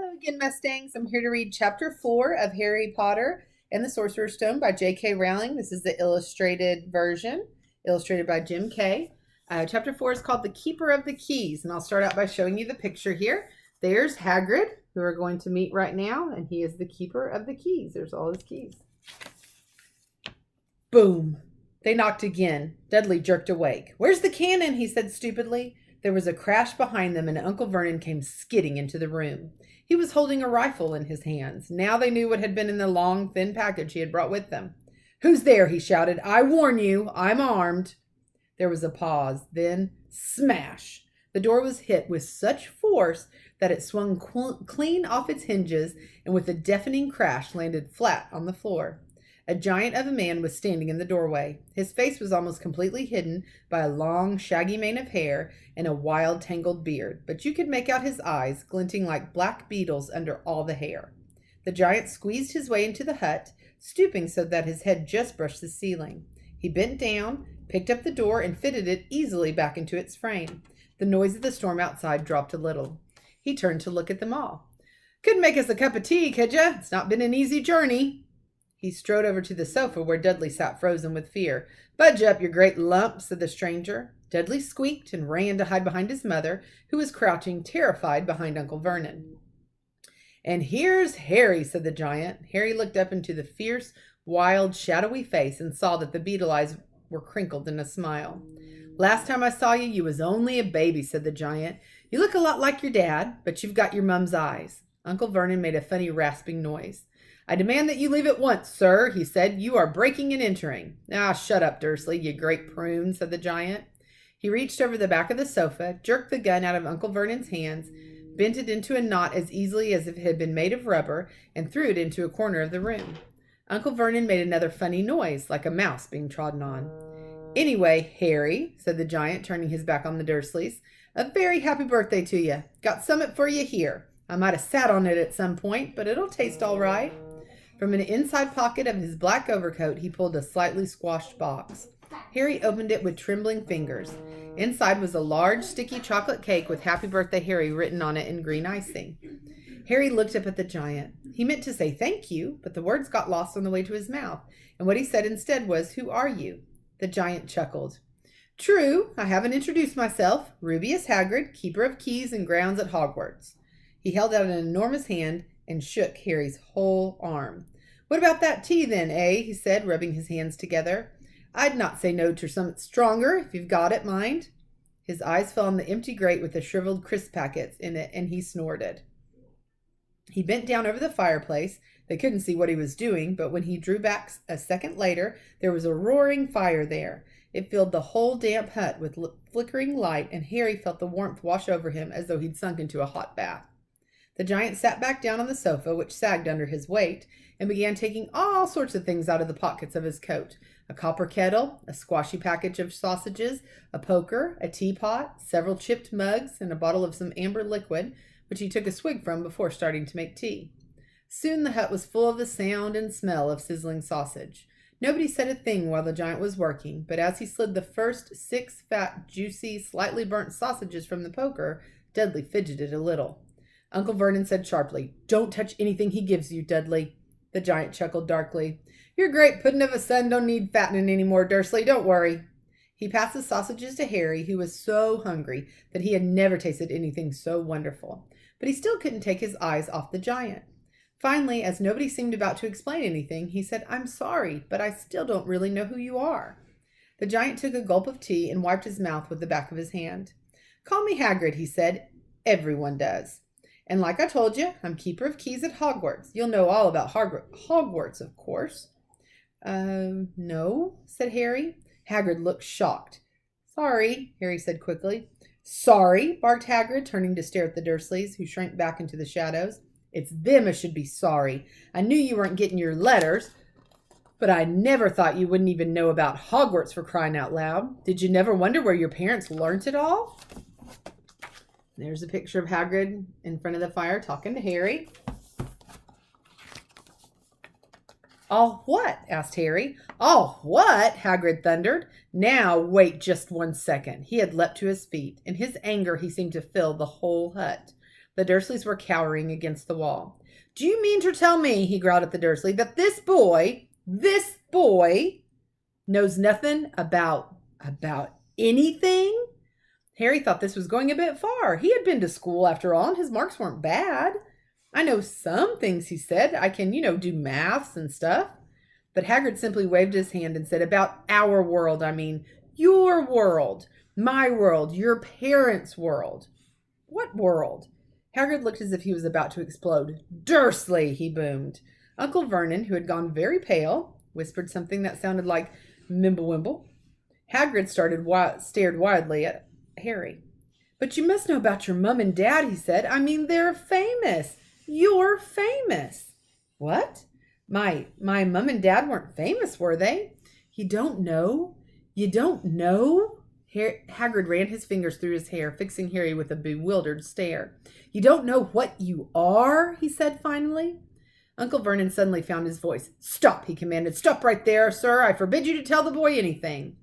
Hello again, Mustangs. I'm here to read Chapter 4 of Harry Potter and the Sorcerer's Stone by J.K. Rowling. This is the illustrated version, illustrated by Jim Kay. Chapter 4 is called The Keeper of the Keys, and I'll start out by showing you the picture here. There's Hagrid, who we're going to meet right now, and he is the Keeper of the Keys. There's all his keys. Boom! They knocked again. Dudley jerked awake. "Where's the cannon?" he said stupidly. There was a crash behind them, and Uncle Vernon came skidding into the room. He was holding a rifle in his hands. Now they knew what had been in the long, thin package he had brought with them. "Who's there?" he shouted. "I warn you, I'm armed." There was a pause. Then, smash! The door was hit with such force that it swung clean off its hinges and with a deafening crash landed flat on the floor. A giant of a man was standing in the doorway. His face was almost completely hidden by a long, shaggy mane of hair and a wild, tangled beard, but you could make out his eyes, glinting like black beetles under all the hair. The giant squeezed his way into the hut, stooping so that his head just brushed the ceiling. He bent down, picked up the door, and fitted it easily back into its frame. The noise of the storm outside dropped a little. He turned to look at them all. "Couldn't make us a cup of tea, could ya? It's not been an easy journey." He strode over to the sofa where Dudley sat frozen with fear. "Budge up, you great lump," said the stranger. Dudley squeaked and ran to hide behind his mother, who was crouching terrified behind Uncle Vernon. "And here's Harry," said the giant. Harry looked up into the fierce, wild, shadowy face and saw that the beetle eyes were crinkled in a smile. "Last time I saw you, you was only a baby," said the giant. "You look a lot like your dad, but you've got your mum's eyes." Uncle Vernon made a funny rasping noise. "I demand that you leave at once, sir," he said. "You are breaking and entering." "Ah, shut up, Dursley, you great prune," said the giant. He reached over the back of the sofa, jerked the gun out of Uncle Vernon's hands, bent it into a knot as easily as if it had been made of rubber, and threw it into a corner of the room. Uncle Vernon made another funny noise, like a mouse being trodden on. "Anyway, Harry," said the giant, turning his back on the Dursleys, "a very happy birthday to you. Got summat for you here. I might have sat on it at some point, but it'll taste all right." From an inside pocket of his black overcoat, he pulled a slightly squashed box. Harry opened it with trembling fingers. Inside was a large, sticky chocolate cake with "Happy Birthday, Harry" written on it in green icing. Harry looked up at the giant. He meant to say thank you, but the words got lost on the way to his mouth, and what he said instead was, "Who are you?" The giant chuckled. "True, I haven't introduced myself. Rubeus Hagrid, keeper of keys and grounds at Hogwarts." He held out an enormous hand and shook Harry's whole arm. "What about that tea then, eh?" he said, rubbing his hands together. "I'd not say no to something stronger, if you've got it, mind." His eyes fell on the empty grate with the shriveled crisp packets in it, and he snorted. He bent down over the fireplace. They couldn't see what he was doing, but when he drew back a second later, there was a roaring fire there. It filled the whole damp hut with flickering light, and Harry felt the warmth wash over him as though he'd sunk into a hot bath. The giant sat back down on the sofa, which sagged under his weight, and began taking all sorts of things out of the pockets of his coat. A copper kettle, a squashy package of sausages, a poker, a teapot, several chipped mugs, and a bottle of some amber liquid, which he took a swig from before starting to make tea. Soon the hut was full of the sound and smell of sizzling sausage. Nobody said a thing while the giant was working, but as he slid the first 6 fat, juicy, slightly burnt sausages from the poker, Dudley fidgeted a little. Uncle Vernon said sharply, "Don't touch anything he gives you, Dudley." The giant chuckled darkly. "Your great puddin' of a son don't need fattening any more, Dursley. Don't worry." He passed the sausages to Harry, who was so hungry that he had never tasted anything so wonderful. But he still couldn't take his eyes off the giant. Finally, as nobody seemed about to explain anything, he said, "I'm sorry, but I still don't really know who you are." The giant took a gulp of tea and wiped his mouth with the back of his hand. "Call me Hagrid," he said. "Everyone does. And like I told you, I'm keeper of keys at Hogwarts. You'll know all about Hogwarts, of course." No," said Harry. Hagrid looked shocked. "Sorry," Harry said quickly. "Sorry?" barked Hagrid, turning to stare at the Dursleys, who shrank back into the shadows. "It's them as should be sorry. I knew you weren't getting your letters, but I never thought you wouldn't even know about Hogwarts, for crying out loud. Did you never wonder where your parents learnt it all?" There's a picture of Hagrid in front of the fire talking to Harry. "All what?" asked Harry. "All what?" Hagrid thundered. "Now, wait just 1 second." He had leapt to his feet. In his anger, he seemed to fill the whole hut. The Dursleys were cowering against the wall. "Do you mean to tell me," he growled at the Dursley, "that this boy knows nothing about anything?" Harry thought this was going a bit far. He had been to school after all, and his marks weren't bad. "I know some things," he said. "I can, do maths and stuff." But Hagrid simply waved his hand and said, "About our world, I mean. Your world. My world. Your parents' world." "What world?" Hagrid looked as if he was about to explode. "Dursley," he boomed. Uncle Vernon, who had gone very pale, whispered something that sounded like Mimblewimble. Hagrid stared wildly at Harry. "But you must know about your mum and dad," he said. "I mean, they're famous. You're famous." "What? My mum and dad weren't famous, were they?" You don't know? Hagrid ran his fingers through his hair, fixing Harry with a bewildered stare. "You don't know what you are?" he said finally. Uncle Vernon suddenly found his voice. "Stop," he commanded. "Stop right there, sir. I forbid you to tell the boy anything."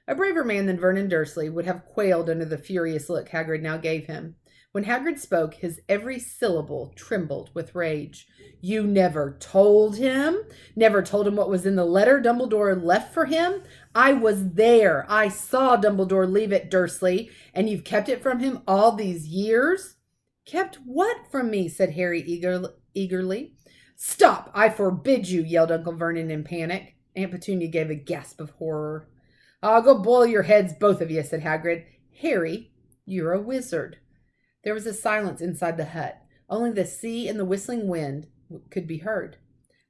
A braver man than Vernon Dursley would have quailed under the furious look Hagrid now gave him. When Hagrid spoke, his every syllable trembled with rage. "You never told him? Never told him what was in the letter Dumbledore left for him? I was there. I saw Dumbledore leave it, Dursley, and you've kept it from him all these years?" "Kept what from me?" said Harry eagerly. "Stop! I forbid you!" yelled Uncle Vernon in panic. Aunt Petunia gave a gasp of horror. "I'll go boil your heads, both of you," said Hagrid. "Harry, you're a wizard." There was a silence inside the hut. Only the sea and the whistling wind could be heard.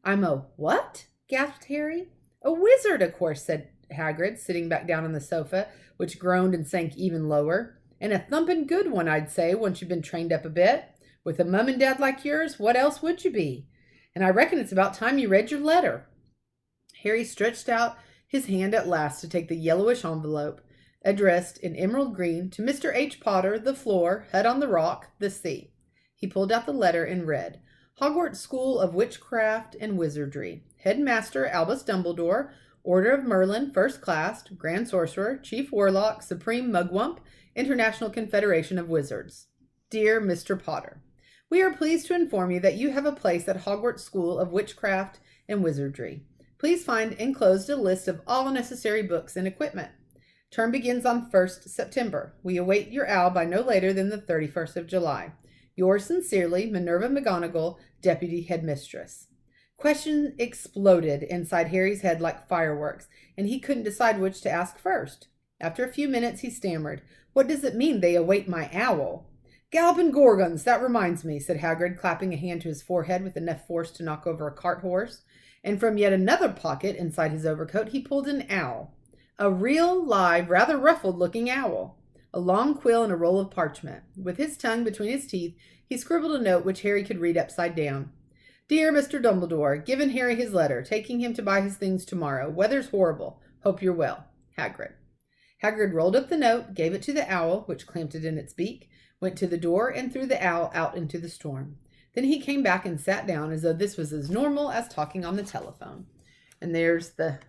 "I'm a what?" gasped Harry. "A wizard, of course," said Hagrid, sitting back down on the sofa, which groaned and sank even lower. "And a thumping good one, I'd say, once you've been trained up a bit. With a mum and dad like yours, what else would you be? And I reckon it's about time you read your letter." Harry stretched out his hand at last to take the yellowish envelope, addressed in emerald green to Mr. H. Potter, the floor, hut on the rock, the sea. He pulled out the letter and read, "Hogwarts School of Witchcraft and Wizardry. Headmaster Albus Dumbledore, Order of Merlin, First Class, Grand Sorcerer, Chief Warlock, Supreme Mugwump, International Confederation of Wizards. Dear Mr. Potter, we are pleased to inform you that you have a place at Hogwarts School of Witchcraft and Wizardry. Please find enclosed a list of all necessary books and equipment. Term begins on 1st September. We await your owl by no later than the 31st of July. Yours sincerely, Minerva McGonagall, Deputy Headmistress." Questions exploded inside Harry's head like fireworks, and he couldn't decide which to ask first. After a few minutes, he stammered, "What does it mean they await my owl?" "Galloping Gorgons, that reminds me," said Hagrid, clapping a hand to his forehead with enough force to knock over a cart horse. And from yet another pocket inside his overcoat, he pulled an owl. A real, live, rather ruffled-looking owl. A long quill and a roll of parchment. With his tongue between his teeth, he scribbled a note which Harry could read upside down. "Dear Mr. Dumbledore, given Harry his letter, taking him to buy his things tomorrow. Weather's horrible. Hope you're well. Hagrid." Hagrid rolled up the note, gave it to the owl, which clamped it in its beak, went to the door, and threw the owl out into the storm. Then he came back and sat down as though this was as normal as talking on the telephone. And there's the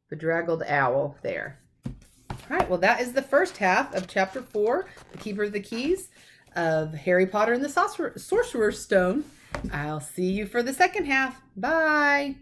bedraggled owl there. All right, well, that is the first half of Chapter 4, The Keeper of the Keys, of Harry Potter and the Sorcerer's Stone. I'll see you for the second half. Bye.